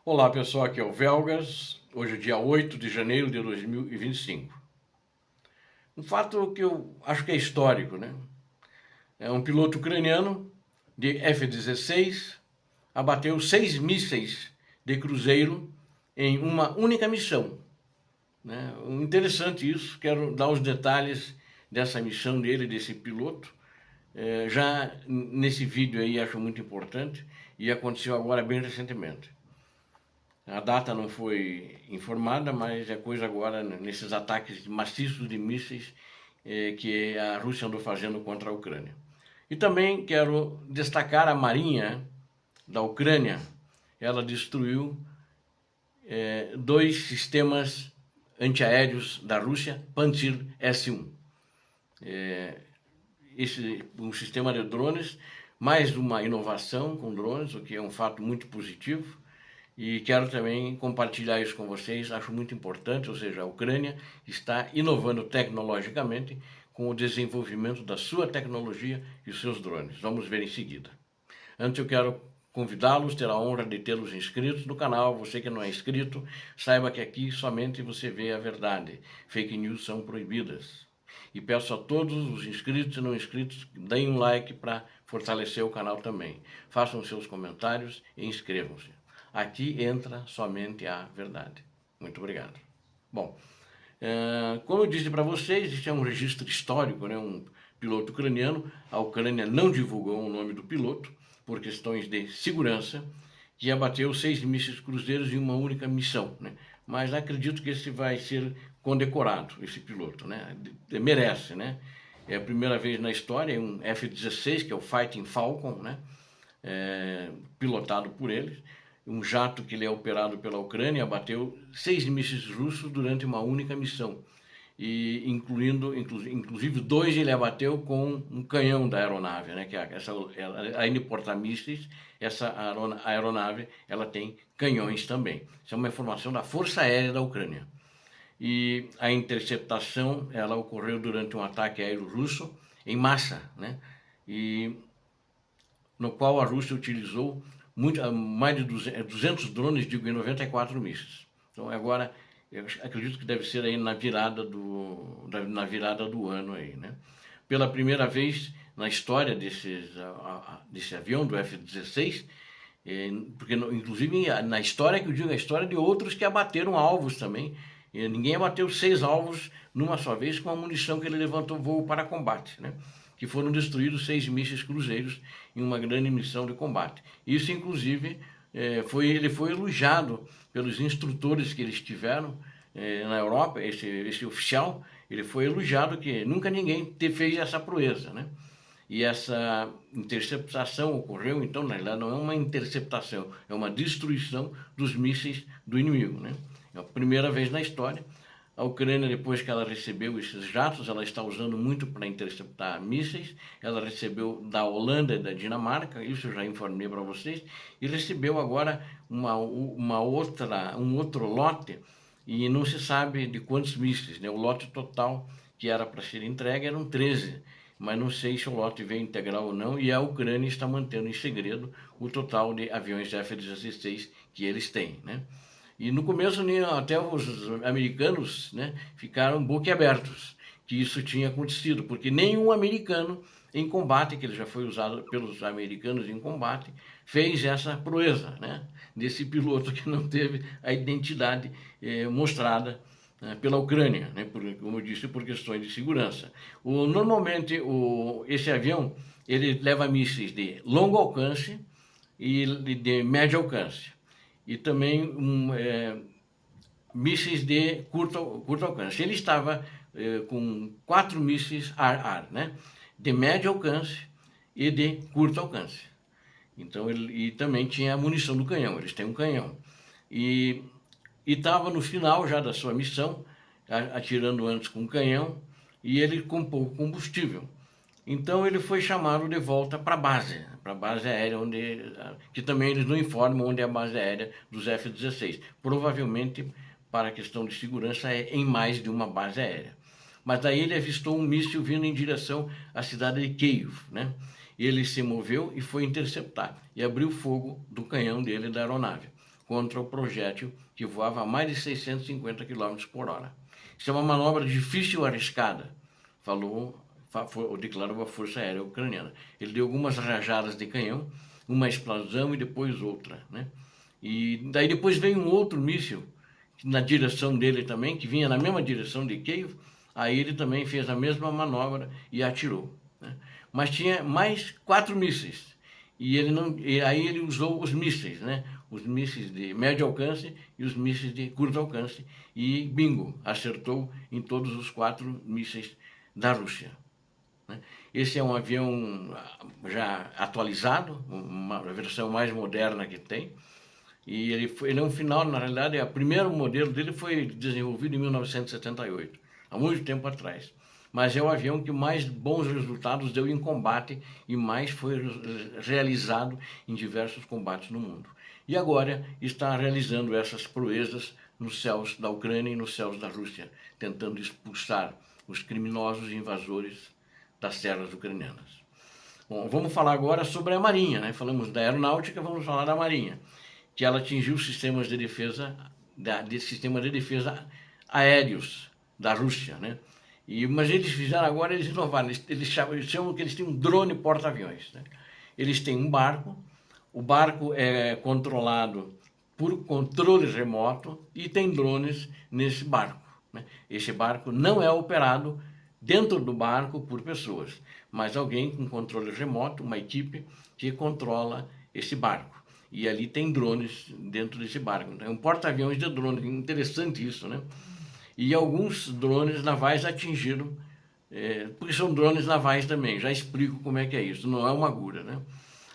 Olá pessoal, aqui é o Velgas, hoje é dia 8 de janeiro de 2025. Um fato que eu acho que é histórico, né? É um piloto ucraniano de F-16 abateu 6 mísseis de cruzeiro em uma única missão, né? Interessante isso, quero dar os detalhes dessa missão dele, desse piloto. Já nesse vídeo aí acho muito importante e aconteceu agora bem recentemente. A data não foi informada, mas é coisa agora nesses ataques maciços de mísseis que a Rússia andou fazendo contra a Ucrânia. E também quero destacar a Marinha da Ucrânia. Ela destruiu dois sistemas antiaéreos da Rússia, Pantsir S-1. Um sistema de drones, mais uma inovação com drones, o que é um fato muito positivo. E quero também compartilhar isso com vocês, acho muito importante, ou seja, a Ucrânia está inovando tecnologicamente com o desenvolvimento da sua tecnologia e os seus drones. Vamos ver em seguida. Antes eu quero convidá-los, ter a honra de tê-los inscritos no canal. Você que não é inscrito, saiba que aqui somente você vê a verdade. Fake news são proibidas. E peço a todos os inscritos e não inscritos, deem um like para fortalecer o canal também. Façam seus comentários e inscrevam-se. Aqui entra somente a verdade. Muito obrigado. Bom, como eu disse para vocês, isso é um registro histórico, né? Um piloto ucraniano. A Ucrânia não divulgou o nome do piloto por questões de segurança, que abateu 6 mísseis cruzeiros em uma única missão, né? Mas acredito que esse vai ser condecorado, esse piloto, né? Merece, né? É a primeira vez na história, um F-16, que é o Fighting Falcon, né? Pilotado por eles. Um jato que ele é operado pela Ucrânia abateu 6 mísseis russos durante uma única missão. E inclusive 2 ele abateu com um canhão da aeronave, né? Que além de porta-mísseis, essa aeronave ela tem canhões também. Isso é uma informação da Força Aérea da Ucrânia. E a interceptação ela ocorreu durante um ataque aéreo russo em massa, né? E no qual a Rússia utilizou mais de 200 drones, digo, em 94 mísseis. Então agora eu acredito que deve ser aí na virada do ano aí, né? Pela primeira vez na história desse avião do F-16, porque inclusive na história que eu digo, a história de outros que abateram alvos também. Ninguém abateu 6 alvos numa só vez com a munição que ele levantou voo para combate, né? Que foram destruídos 6 mísseis cruzeiros em uma grande missão de combate. Isso, inclusive, ele foi elogiado pelos instrutores que eles tiveram na Europa. Esse oficial, ele foi elogiado que nunca ninguém fez essa proeza, né? E essa interceptação ocorreu, então, na realidade, não é uma interceptação, é uma destruição dos mísseis do inimigo, né? É a primeira vez na história. A Ucrânia, depois que ela recebeu esses jatos, ela está usando muito para interceptar mísseis. Ela recebeu da Holanda e da Dinamarca, isso eu já informei para vocês, e recebeu agora um outro lote, e não se sabe de quantos mísseis, né? O lote total que era para ser entregue eram 13, mas não sei se o lote veio integral ou não, e a Ucrânia está mantendo em segredo o total de aviões F-16 que eles têm, né? E no começo até os americanos, né, ficaram boquiabertos que isso tinha acontecido, porque nenhum americano em combate, que ele já foi usado pelos americanos em combate, fez essa proeza, né, desse piloto que não teve a identidade mostrada pela Ucrânia, né, como eu disse, por questões de segurança. Normalmente esse avião ele leva mísseis de longo alcance e de médio alcance e também mísseis de curto alcance. Ele estava com 4 mísseis ar-ar, né? De médio alcance e de curto alcance. Então e também tinha a munição do canhão, eles têm um canhão. E estava no final já da sua missão, atirando antes com um canhão, e ele com pouco combustível. Então ele foi chamado de volta para a base aérea, que também eles não informam onde é a base aérea dos F-16. Provavelmente, para a questão de segurança, é em mais de uma base aérea. Mas daí ele avistou um míssil vindo em direção à cidade de Kiev, né? Ele se moveu e foi interceptar, e abriu fogo do canhão dele da aeronave. contra o projétil que voava a mais de 650 km por hora. Isso é uma manobra difícil e arriscada, declarou a Força Aérea Ucraniana. Ele deu algumas rajadas de canhão, uma explosão e depois outra, né? E daí depois veio um outro míssil na direção dele também, que vinha na mesma direção de Kiev. Aí ele também fez a mesma manobra e atirou, né? Mas tinha mais 4 mísseis. Aí ele usou os mísseis, né? Os mísseis de médio alcance e os mísseis de curto alcance. E bingo, acertou em todos os 4 mísseis da Rússia, né? Esse é um avião já atualizado, uma versão mais moderna que tem. E ele é um final, na realidade, o primeiro modelo dele foi desenvolvido em 1978, há muito tempo atrás. Mas é o avião que mais bons resultados deu em combate e mais foi realizado em diversos combates no mundo. E agora está realizando essas proezas nos céus da Ucrânia e nos céus da Rússia, tentando expulsar os criminosos invasores das terras ucranianas. Bom, vamos falar agora sobre a Marinha, né? Falamos da aeronáutica, vamos falar da Marinha, que ela atingiu sistemas de defesa aéreos da Rússia, né? Mas eles fizeram agora, eles inovaram, eles chamam que eles têm um drone porta-aviões, né? Eles têm um barco, o barco é controlado por controle remoto e tem drones nesse barco, né? Esse barco não é operado dentro do barco por pessoas, mas alguém com controle remoto, uma equipe que controla esse barco. E ali tem drones dentro desse barco. É um porta-aviões de drones, interessante isso, né? E alguns drones navais atingiram, porque são drones navais também, já explico como é que é isso, não é uma agulha, né?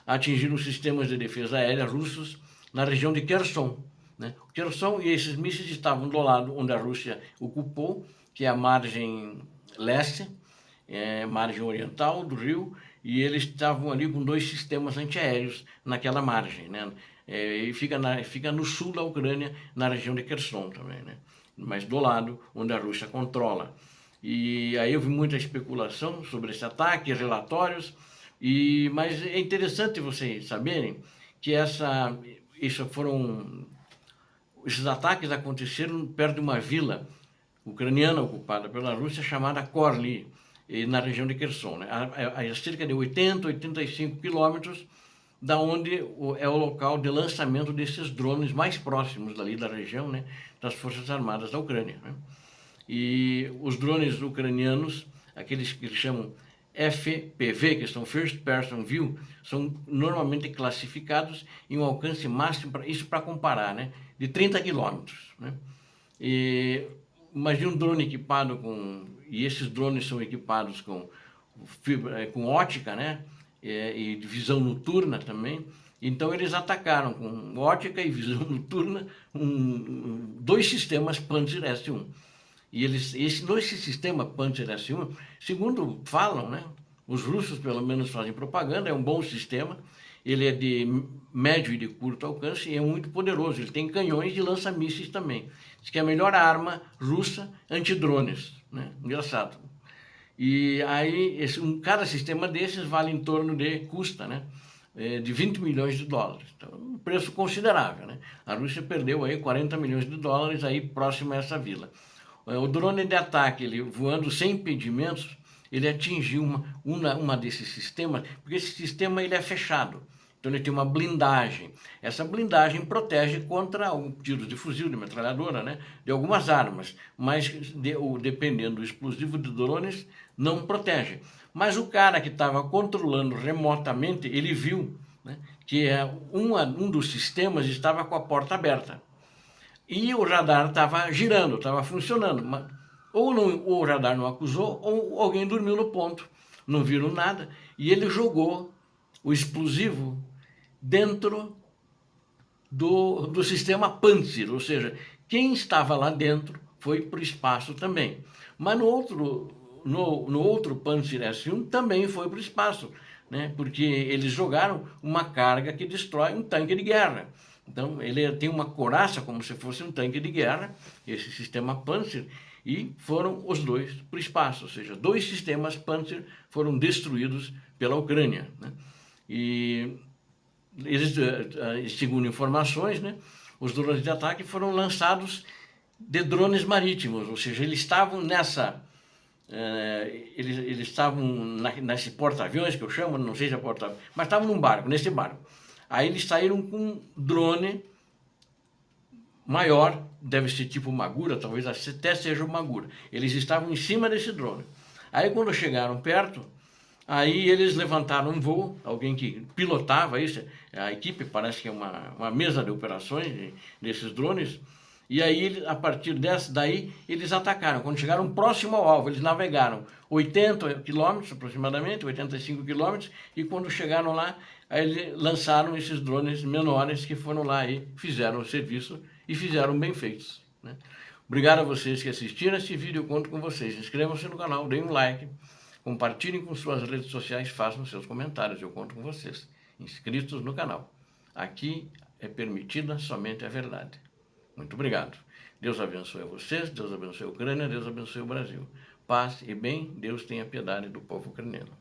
Atingiram sistemas de defesa aérea russos na região de Kherson, né? Kherson, e esses mísseis estavam do lado onde a Rússia ocupou, que é a margem leste, margem oriental do rio, e eles estavam ali com 2 sistemas antiaéreos naquela margem, né? E fica no sul da Ucrânia, na região de Kherson também, né? Mas do lado onde a Rússia controla. E aí houve muita especulação sobre esse ataque, relatórios, mas é interessante vocês saberem que esses ataques aconteceram perto de uma vila ucraniana ocupada pela Rússia chamada Korli, na região de Kherson, né? A cerca de 80, 85 quilômetros da onde é o local de lançamento desses drones mais próximos dali da região, né, das Forças Armadas da Ucrânia, né? E os drones ucranianos, aqueles que eles chamam FPV, que são First Person View, são normalmente classificados em um alcance máximo, isso para comparar, né, de 30 quilômetros, né? Imagina um drone equipado e esses drones são equipados com ótica, né? E visão noturna também. Então eles atacaram com ótica e visão noturna 2 sistemas Panzer S-1. E esse sistema Panzer S-1, segundo falam, né? Os russos pelo menos fazem propaganda, é um bom sistema. Ele é de médio e de curto alcance e é muito poderoso. Ele tem canhões e lança-mísseis também. Diz que é a melhor arma russa antidrones, né? Engraçado. E aí, cada sistema desses vale em torno custa, né? De 20 milhões de dólares. Então, um preço considerável, né? A Rússia perdeu aí 40 milhões de dólares aí próximo a essa vila. O drone de ataque, ele voando sem impedimentos, ele atingiu uma desses sistemas, porque esse sistema ele é fechado. Então ele tem uma blindagem. Essa blindagem protege contra tiros de fuzil, de metralhadora, né? De algumas armas, mas dependendo do explosivo de drones, não protege. Mas o cara que estava controlando remotamente, ele viu, né, que um dos sistemas estava com a porta aberta. E o radar estava girando, estava funcionando. Mas, ou o radar não acusou, ou alguém dormiu no ponto. Não viram nada. E ele jogou o explosivo dentro do sistema Panzer, ou seja, quem estava lá dentro foi para o espaço também. Mas no outro Panzer S-1 também foi para o espaço, né? Porque eles jogaram uma carga que destrói um tanque de guerra. Então ele tem uma couraça como se fosse um tanque de guerra, esse sistema Panzer, e foram os 2 para o espaço, ou seja, 2 sistemas Panzer foram destruídos pela Ucrânia, né? E eles, segundo informações, né, os drones de ataque foram lançados de drones marítimos, ou seja, eles estavam nessa... eles estavam nesse porta-aviões que eu chamo, não sei se é porta-aviões, mas estavam num barco, nesse barco. Aí eles saíram com um drone maior, deve ser tipo Magura, talvez até seja o Magura. Eles estavam em cima desse drone. Aí quando chegaram perto, aí eles levantaram um voo, alguém que pilotava isso, a equipe parece que é uma mesa de operações desses drones, e aí a partir daí eles atacaram. Quando chegaram próximo ao alvo, eles navegaram 80 quilômetros aproximadamente, 85 quilômetros, e quando chegaram lá, aí eles lançaram esses drones menores que foram lá e fizeram o serviço e fizeram bem feitos, né? Obrigado a vocês que assistiram esse vídeo, eu conto com vocês. Inscrevam-se no canal, deem um like, compartilhem com suas redes sociais, façam seus comentários, eu conto com vocês. Inscritos no canal. Aqui é permitida somente a verdade. Muito obrigado. Deus abençoe vocês, Deus abençoe a Ucrânia, Deus abençoe o Brasil. Paz e bem, Deus tenha piedade do povo ucraniano.